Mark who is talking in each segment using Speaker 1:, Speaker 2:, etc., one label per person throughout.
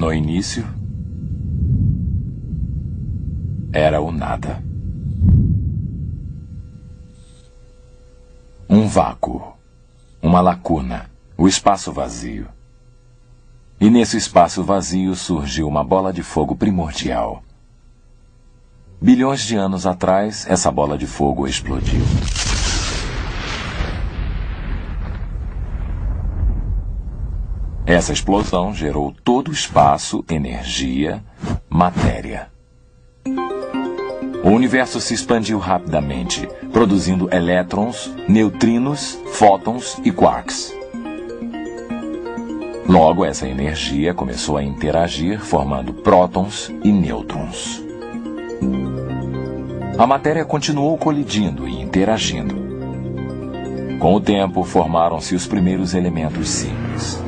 Speaker 1: No início, era o nada. Um vácuo, uma lacuna, o espaço vazio. E nesse espaço vazio surgiu uma bola de fogo primordial. Bilhões de anos atrás, essa bola de fogo explodiu. Essa explosão gerou todo o espaço, energia, matéria. O universo se expandiu rapidamente, produzindo elétrons, neutrinos, fótons e quarks. Logo, essa energia começou a interagir, formando prótons e nêutrons. A matéria continuou colidindo e interagindo. Com o tempo, formaram-se os primeiros elementos simples.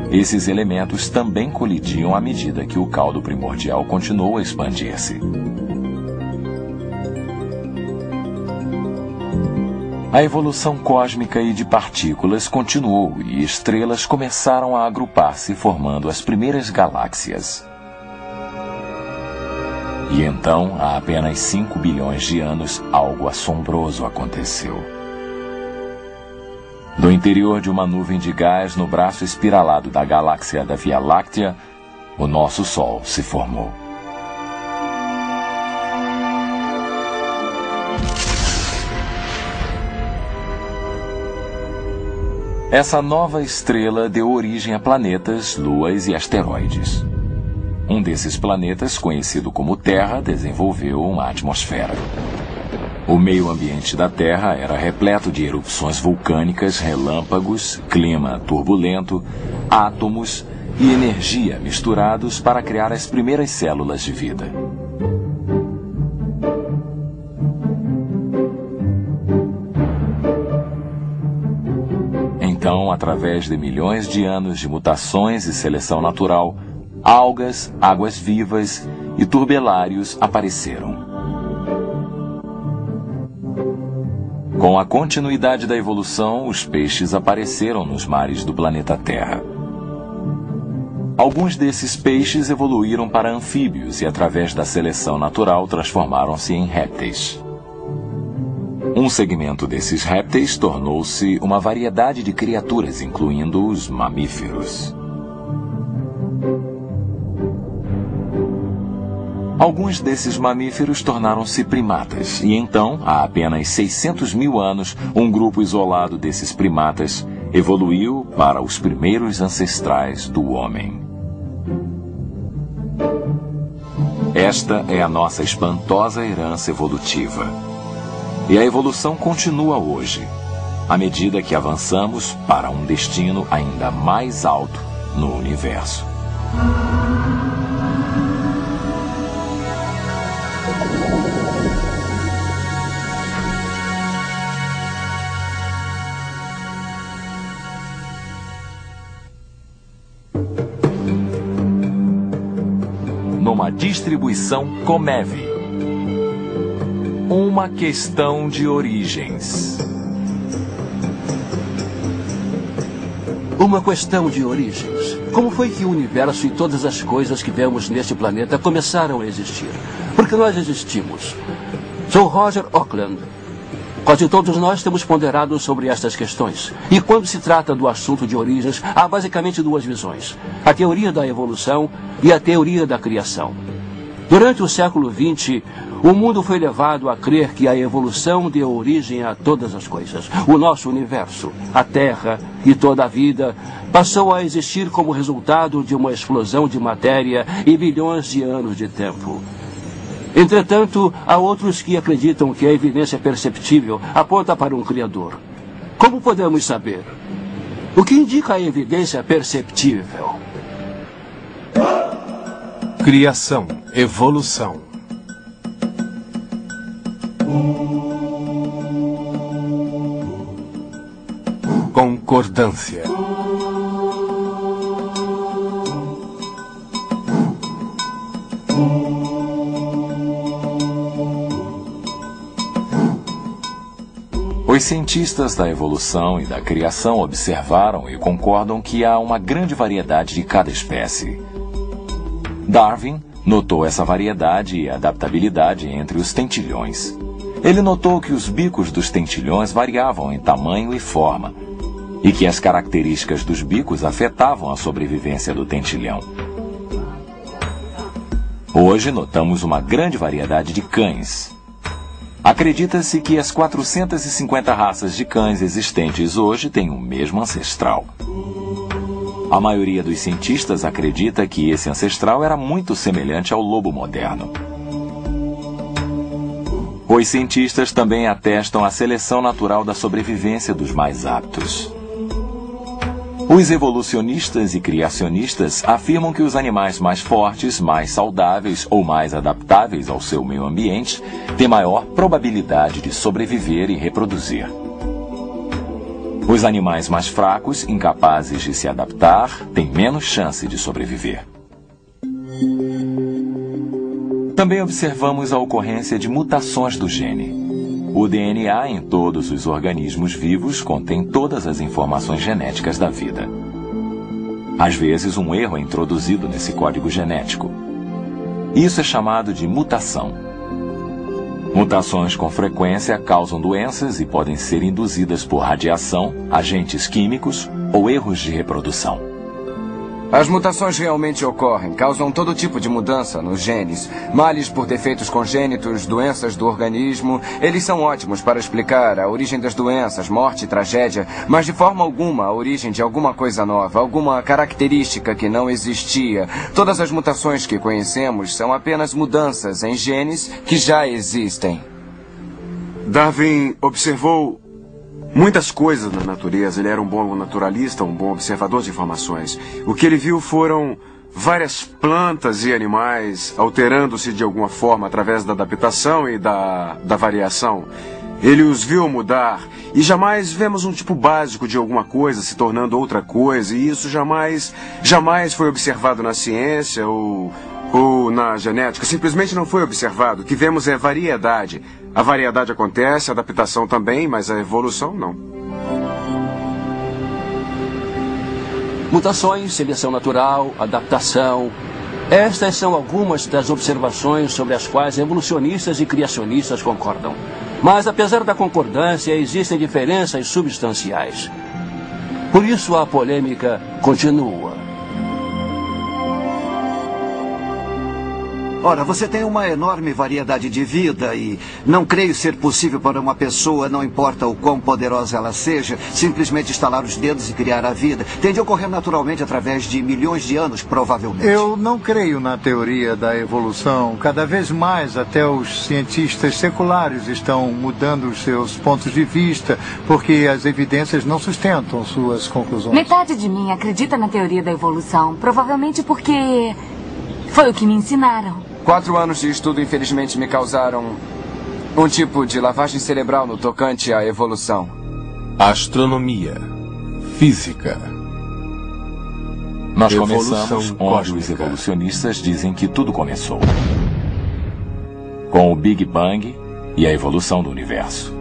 Speaker 1: Esses elementos também colidiam à medida que o caldo primordial continuou a expandir-se. A evolução cósmica e de partículas continuou e estrelas começaram a agrupar-se, formando as primeiras galáxias. E então, há apenas 5 bilhões de anos, algo assombroso aconteceu. Do interior de uma nuvem de gás no braço espiralado da galáxia da Via Láctea, o nosso Sol se formou. Essa nova estrela deu origem a planetas, luas e asteroides. Um desses planetas, conhecido como Terra, desenvolveu uma atmosfera. O meio ambiente da Terra era repleto de erupções vulcânicas, relâmpagos, clima turbulento, átomos e energia misturados para criar as primeiras células de vida. Então, através de milhões de anos de mutações e seleção natural, algas, águas vivas e turbelários apareceram. Com a continuidade da evolução, os peixes apareceram nos mares do planeta Terra. Alguns desses peixes evoluíram para anfíbios e, através da seleção natural, transformaram-se em répteis. Um segmento desses répteis tornou-se uma variedade de criaturas, incluindo os mamíferos. Alguns desses mamíferos tornaram-se primatas, e então, há apenas 600 mil anos, um grupo isolado desses primatas evoluiu para os primeiros ancestrais do homem. Esta é a nossa espantosa herança evolutiva. E a evolução continua hoje, à medida que avançamos para um destino ainda mais alto no universo. Numa distribuição Comev. Uma questão de origens.
Speaker 2: Uma questão de origens. Como foi que o universo e todas as coisas que vemos neste planeta começaram a existir? Porque nós existimos. Sou Roger Auckland. Quase todos nós temos ponderado sobre estas questões. E quando se trata do assunto de origens, há basicamente duas visões: a teoria da evolução e a teoria da criação. Durante o século XX, o mundo foi levado a crer que a evolução deu origem a todas as coisas. O nosso universo, a Terra e toda a vida passou a existir como resultado de uma explosão de matéria e bilhões de anos de tempo. Entretanto, há outros que acreditam que a evidência perceptível aponta para um Criador. Como podemos saber? O que indica a evidência perceptível?
Speaker 3: Criação, evolução. Concordância.
Speaker 1: Os cientistas da evolução e da criação observaram e concordam que há uma grande variedade de cada espécie. Darwin notou essa variedade e adaptabilidade entre os tentilhões. Ele notou que os bicos dos tentilhões variavam em tamanho e forma, e que as características dos bicos afetavam a sobrevivência do tentilhão. Hoje notamos uma grande variedade de cães. Acredita-se que as 450 raças de cães existentes hoje têm o mesmo ancestral. A maioria dos cientistas acredita que esse ancestral era muito semelhante ao lobo moderno. Os cientistas também atestam a seleção natural da sobrevivência dos mais aptos. Os evolucionistas e criacionistas afirmam que os animais mais fortes, mais saudáveis ou mais adaptáveis ao seu meio ambiente têm maior probabilidade de sobreviver e reproduzir. Os animais mais fracos, incapazes de se adaptar, têm menos chance de sobreviver. Também observamos a ocorrência de mutações do gene. O DNA em todos os organismos vivos contém todas as informações genéticas da vida. Às vezes, um erro é introduzido nesse código genético. Isso é chamado de mutação. Mutações com frequência causam doenças e podem ser induzidas por radiação, agentes químicos ou erros de reprodução.
Speaker 4: As mutações realmente ocorrem, causam todo tipo de mudança nos genes. Males por defeitos congênitos, doenças do organismo. Eles são ótimos para explicar a origem das doenças, morte e tragédia, mas de forma alguma a origem de alguma coisa nova, alguma característica que não existia. Todas as mutações que conhecemos são apenas mudanças em genes que já existem.
Speaker 5: Darwin observou muitas coisas na natureza. Ele era um bom naturalista, um bom observador de informações. O que ele viu foram várias plantas e animais alterando-se de alguma forma através da adaptação e da variação. Ele os viu mudar e jamais vemos um tipo básico de alguma coisa se tornando outra coisa, e isso jamais foi observado na ciência ou na genética. Simplesmente não foi observado. O que vemos é variedade. A variedade acontece, a adaptação também, mas a evolução não.
Speaker 2: Mutações, seleção natural, adaptação. Estas são algumas das observações sobre as quais evolucionistas e criacionistas concordam. Mas, apesar da concordância, existem diferenças substanciais. Por isso, a polêmica continua.
Speaker 6: Ora, você tem uma enorme variedade de vida e não creio ser possível para uma pessoa, não importa o quão poderosa ela seja, simplesmente estalar os dedos e criar a vida. Tem de ocorrer naturalmente através de milhões de anos, provavelmente.
Speaker 7: Eu não creio na teoria da evolução. Cada vez mais, até os cientistas seculares estão mudando os seus pontos de vista, porque as evidências não sustentam suas conclusões.
Speaker 8: Metade de mim acredita na teoria da evolução, provavelmente porque foi o que me ensinaram.
Speaker 4: 4 anos de estudo, infelizmente, me causaram um tipo de lavagem cerebral no tocante à evolução.
Speaker 3: Astronomia. Física.
Speaker 1: Nós
Speaker 3: Evolução
Speaker 1: começamos onde
Speaker 3: cósmica.
Speaker 1: os evolucionistas dizem que tudo começou. Com o Big Bang e a evolução do universo.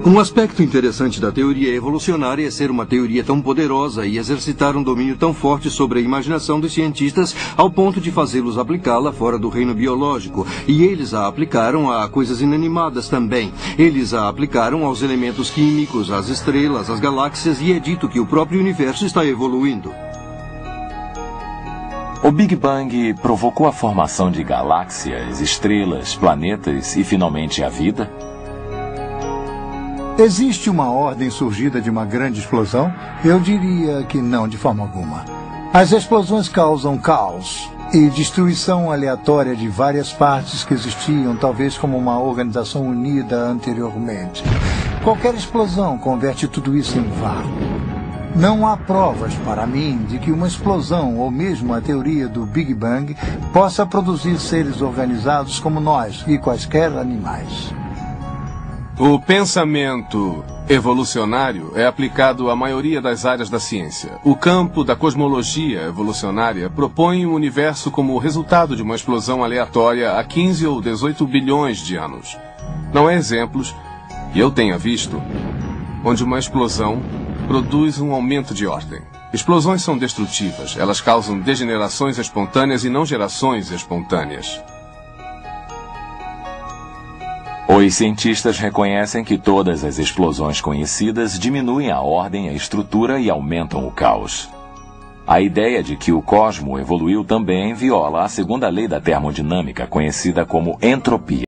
Speaker 9: Um aspecto interessante da teoria evolucionária é ser uma teoria tão poderosa e exercitar um domínio tão forte sobre a imaginação dos cientistas ao ponto de fazê-los aplicá-la fora do reino biológico. E eles a aplicaram a coisas inanimadas também. Eles a aplicaram aos elementos químicos, às estrelas, às galáxias, e é dito que o próprio universo está evoluindo.
Speaker 1: O Big Bang provocou a formação de galáxias, estrelas, planetas e finalmente a vida?
Speaker 7: Existe uma ordem surgida de uma grande explosão? Eu diria que não, de forma alguma. As explosões causam caos e destruição aleatória de várias partes que existiam, talvez como uma organização unida anteriormente. Qualquer explosão converte tudo isso em vácuo. Não há provas, para mim, de que uma explosão, ou mesmo a teoria do Big Bang, possa produzir seres organizados como nós e quaisquer animais.
Speaker 3: O pensamento evolucionário é aplicado à maioria das áreas da ciência. O campo da cosmologia evolucionária propõe o universo como resultado de uma explosão aleatória há 15 ou 18 bilhões de anos. Não há exemplos, e eu tenha visto, onde uma explosão produz um aumento de ordem. Explosões são destrutivas. Elas causam degenerações espontâneas e não gerações espontâneas.
Speaker 1: Os cientistas reconhecem que todas as explosões conhecidas diminuem a ordem, a estrutura e aumentam o caos. A ideia de que o cosmo evoluiu também viola a segunda lei da termodinâmica, conhecida como entropia.